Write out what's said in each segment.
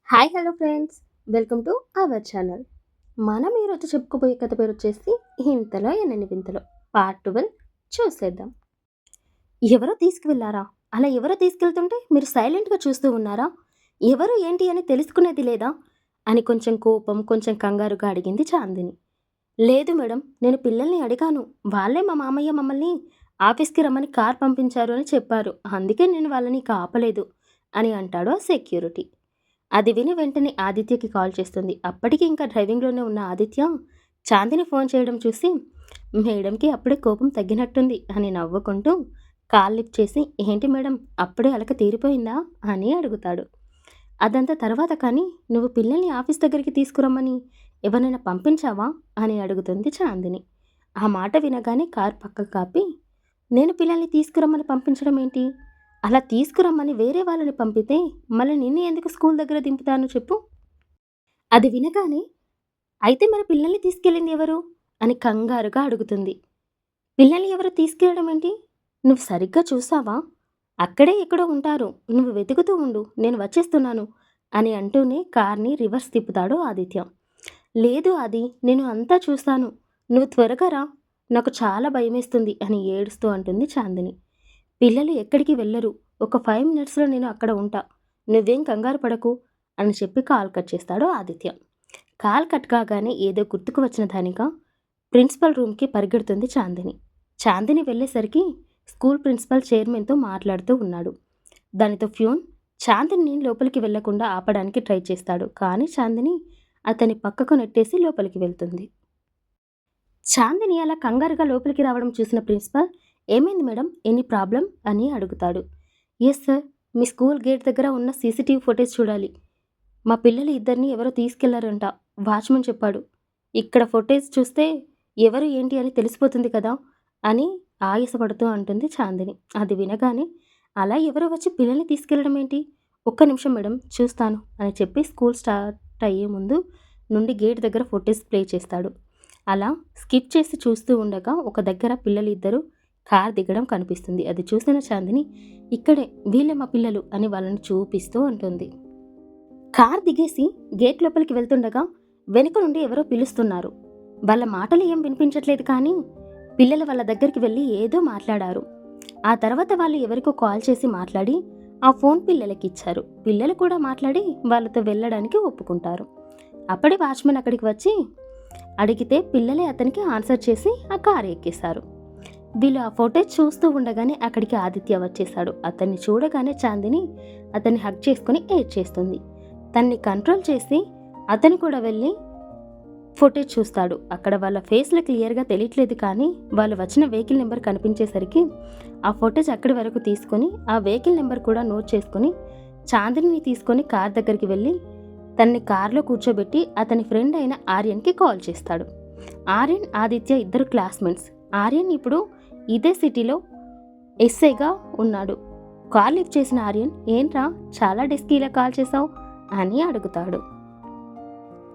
Hi hello friends, welcome to our channel. మనం ఈరోజు చెప్పుకోబోయే కథ పేరు వచ్చేసి ఇంతలో ఎన్నెన్ని వింతలో పార్ట్ 12 చూసేద్దాం. ఎవరో తీసుకువెళ్ళారా? అలా ఎవరో తీసుకెళ్తుంటే మీరు సైలెంట్గా చూస్తూ ఉన్నారా? ఎవరు ఏంటి అని తెలుసుకునేది లేదా అని కొంచెం కోపం కొంచెం కంగారుగా అడిగింది చాందిని. లేదు మేడం, నేను పిల్లల్ని అడిగాను. వాళ్ళే మా మామయ్య మమ్మల్ని ఆఫీస్కి రమ్మని కార్ పంపించారు అని చెప్పారు. అందుకే నేను వాళ్ళని కాపలేదు అని అంటాడు ఆ సెక్యూరిటీ. అది విని వెంటనే ఆదిత్యకి కాల్ చేస్తుంది. అప్పటికి ఇంకా డ్రైవింగ్లోనే ఉన్న ఆదిత్య చాందిని ఫోన్ చేయడం చూసి మేడంకి అప్పుడే కోపం తగ్గినట్టుంది అని నవ్వుకుంటూ కాల్ లిఫ్ట్ చేసి, ఏంటి మేడం అప్పుడే అలక తీరిపోయిందా అని అడుగుతాడు. అదంతా తర్వాత కానీ నువ్వు పిల్లల్ని ఆఫీస్ దగ్గరికి తీసుకురమ్మని ఎవరైనా పంపించావా అని అడుగుతుంది చాందిని. ఆ మాట వినగానే కార్ పక్కకు కాపి, నేను పిల్లల్ని తీసుకురమ్మని పంపించడం ఏంటి? అలా తీసుకురమ్మని వేరే వాళ్ళని పంపితే మళ్ళీ నిన్ను ఎందుకు స్కూల్ దగ్గర దింపుతాను చెప్పు? అది వినగానే అయితే మరి పిల్లల్ని తీసుకెళ్ళింది ఎవరు అని కంగారుగా అడుగుతుంది. పిల్లల్ని ఎవరు తీసుకెళ్ళడం ఏంటి? నువ్వు సరిగ్గా చూసావా? అక్కడే ఎక్కడో ఉంటారు. నువ్వు వెతుకుతూ ఉండు, నేను వచ్చేస్తున్నాను అని అంటూనే కార్ని రివర్స్ తిప్పుతాడు ఆదిత్య. లేదు ఆది, నేను అంతా చూస్తాను. నువ్వు త్వరగా రా, నాకు చాలా భయమేస్తుంది అని ఏడుస్తూ అంటుంది చాందిని. పిల్లలు ఎక్కడికి వెళ్ళరు. ఒక 5 మినిట్స్లో నేను అక్కడ ఉంటా. నువ్వేం కంగారు పడకు అని చెప్పి కాల్ కట్ చేస్తాడు ఆదిత్య. కాల్ కట్ కాగానే ఏదో గుర్తుకు వచ్చిన దానిగా ప్రిన్సిపల్ రూమ్కి పరిగెడుతుంది చాందిని. చాందిని వెళ్ళేసరికి స్కూల్ ప్రిన్సిపల్ చైర్మన్తో మాట్లాడుతూ ఉన్నాడు. దానితో ఫ్యూన్ చాందిని లోపలికి వెళ్లకుండా ఆపడానికి ట్రై చేస్తాడు. కానీ చాందిని అతని పక్కకు నెట్టేసి లోపలికి వెళ్తుంది. చాందిని అలా కంగారుగా లోపలికి రావడం చూసిన ప్రిన్సిపల్, ఏమైంది మేడం, ఎనీ ప్రాబ్లం అని అడుగుతాడు. ఎస్ సార్, మీ స్కూల్ గేట్ దగ్గర ఉన్న సీసీటీవీ ఫుటేజ్ చూడాలి. మా పిల్లలు ఇద్దరిని ఎవరో తీసుకెళ్లారంట, వాచ్మన్ చెప్పాడు. ఇక్కడ ఫుటేజ్ చూస్తే ఎవరు ఏంటి అని తెలిసిపోతుంది కదా అని ఆయాసపడుతూ అంటుంది చాందిని. అది వినగానే అలా ఎవరో వచ్చి పిల్లల్ని తీసుకెళ్లడం ఏంటి? ఒక్క నిమిషం మేడం, చూస్తాను అని చెప్పి స్కూల్ స్టార్ట్ అయ్యే ముందు నుండి గేట్ దగ్గర ఫుటేజ్ ప్లే చేస్తాడు. అలా స్కిప్ చేసి చూస్తూ ఉండగా ఒక దగ్గర పిల్లలు ఇద్దరు కార్ దిగడం కనిపిస్తుంది. అది చూసిన చాందిని, ఇక్కడే వీళ్ళే మా పిల్లలు అని వాళ్ళని చూపిస్తూ ఉంటుంది. కార్ దిగేసి గేట్ లోపలికి వెళ్తుండగా వెనుక నుండి ఎవరో పిలుస్తున్నారు. వాళ్ళ మాటలు ఏం వినిపించట్లేదు, కానీ పిల్లలు వాళ్ళ దగ్గరికి వెళ్ళి ఏదో మాట్లాడారు. ఆ తర్వాత వాళ్ళు ఎవరికో కాల్ చేసి మాట్లాడి ఆ ఫోన్ పిల్లలకి ఇచ్చారు. పిల్లలు కూడా మాట్లాడి వాళ్ళతో వెళ్ళడానికి ఒప్పుకుంటారు. అప్పుడే వాచ్మెన్ అక్కడికి వచ్చి అడిగితే పిల్లలే అతనికి ఆన్సర్ చేసి ఆ కారు ఎక్కేశారు. వీళ్ళు ఆ ఫోటేజ్ చూస్తూ ఉండగానే అక్కడికి ఆదిత్య వచ్చేశాడు. అతన్ని చూడగానే చాందిని అతన్ని హగ్ చేసుకుని ఏడ్చేస్తుంది. తన్ని కంట్రోల్ చేసి అతను కూడా వెళ్ళి ఫోటేజ్ చూస్తాడు. అక్కడ వాళ్ళ ఫేస్లు క్లియర్గా తెలియట్లేదు, కానీ వాళ్ళు వచ్చిన వెహికల్ నెంబర్ కనిపించేసరికి ఆ ఫోటేజ్ అక్కడి వరకు తీసుకొని ఆ వెహికల్ నెంబర్ కూడా నోట్ చేసుకొని చాందిని తీసుకొని కార్ దగ్గరికి వెళ్ళి తన్ని కార్లో కూర్చోబెట్టి అతని ఫ్రెండ్ అయిన ఆర్యన్కి కాల్ చేస్తాడు. ఆర్యన్ ఆదిత్య ఇద్దరు క్లాస్మేట్స్. ఆర్యన్ ఇప్పుడు ఇదే సిటీలో ఎస్ఐగా ఉన్నాడు. కాల్ లిఫ్ట్ చేసిన ఆర్యన్, ఏంట్రా చాలా డేస్కి ఇలా కాల్ చేసావు అని అడుగుతాడు.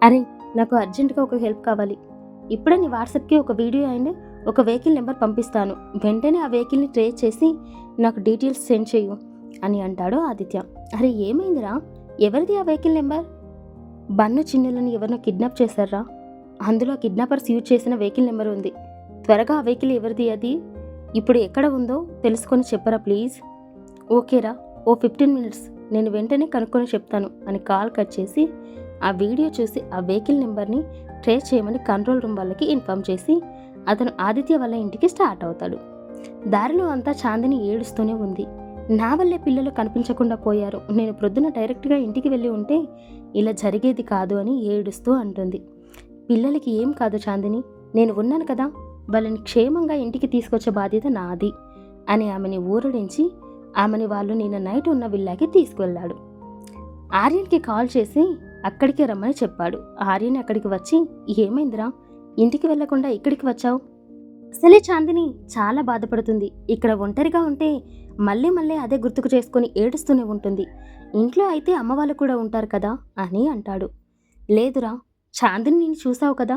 అరే, నాకు అర్జెంటుగా ఒక హెల్ప్ కావాలి. ఇప్పుడే నీ వాట్సాప్కి ఒక వీడియో అండ్ ఒక వెహికల్ నెంబర్ పంపిస్తాను. వెంటనే ఆ వెహికల్ని ట్రేస్ చేసి నాకు డీటెయిల్స్ సెండ్ చేయు అని అంటాడు ఆదిత్య. అరే ఏమైందిరా, ఎవరిది ఆ వెహికల్ నెంబర్? బన్ను చిన్నులను ఎవరినో కిడ్నాప్ చేశారా? అందులో కిడ్నాపర్స్ యూజ్ చేసిన వెహికల్ నెంబర్ ఉంది. త్వరగా ఆ వెహికల్ ఎవరిది, అది ఇప్పుడు ఎక్కడ ఉందో తెలుసుకొని చెప్పరా ప్లీజ్. ఓకేరా, ఓ 15 మినిట్స్, నేను వెంటనే కనుక్కొని చెప్తాను అని కాల్ కట్ చేసి ఆ వీడియో చూసి ఆ వెహికల్ నెంబర్ని ట్రేస్ చేయమని కంట్రోల్ రూమ్ వాళ్ళకి ఇన్ఫామ్ చేసి అతను ఆదిత్య వాళ్ళ ఇంటికి స్టార్ట్ అవుతాడు. దారిలో అంతా చాందిని ఏడుస్తూనే ఉంది. నా వల్లే పిల్లలు కనిపించకుండా పోయారు. నేను ప్రొద్దున డైరెక్ట్గా ఇంటికి వెళ్ళి ఉంటే ఇలా జరిగేది కాదు అని ఏడుస్తూ అంటుంది. పిల్లలకి ఏం కాదు చాందిని, నేను ఉన్నాను కదా, వాళ్ళని క్షేమంగా ఇంటికి తీసుకొచ్చే బాధ్యత నాది అని ఆమెని ఊరడించి ఆమెని వాళ్ళు నిన్న నైట్ ఉన్న విల్లాకి తీసుకువెళ్ళాడు. ఆర్యన్కి కాల్ చేసి అక్కడికే రమ్మని చెప్పాడు. ఆర్యన్ అక్కడికి వచ్చి, ఏమైందిరా, ఇంటికి వెళ్లకుండా ఇక్కడికి వచ్చావు? అసలే చాందిని చాలా బాధపడుతుంది. ఇక్కడ ఒంటరిగా ఉంటే మళ్ళీ మళ్ళీ అదే గుర్తుకు చేసుకొని ఏడుస్తూనే ఉంటుంది. ఇంట్లో అయితే అమ్మ వాళ్ళు కూడా ఉంటారు కదా అని అంటాడు. లేదురా, చాందిని నేను చూసావు కదా,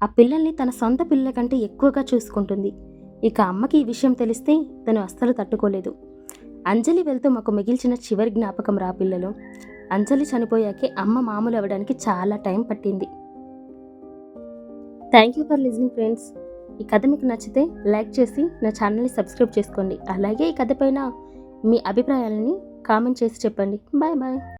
ఆ పిల్లల్ని తన సొంత పిల్లల కంటే ఎక్కువగా చూసుకుంటుంది. ఇక అమ్మకి ఈ విషయం తెలిస్తే తను అస్సలు తట్టుకోలేదు. అంజలి వెళ్తూ మాకు మిగిల్చిన చివరి జ్ఞాపకం రా పిల్లలు. అంజలి చనిపోయాకే అమ్మ మామూలు అవ్వడానికి చాలా టైం పట్టింది. Thank you for listening friends. ఈ కథ మీకు నచ్చితే లైక్ చేసి నా ఛానల్ని సబ్స్క్రైబ్ చేసుకోండి. అలాగే ఈ కథ పైన మీ అభిప్రాయాలని కామెంట్ చేసి చెప్పండి. Bye bye.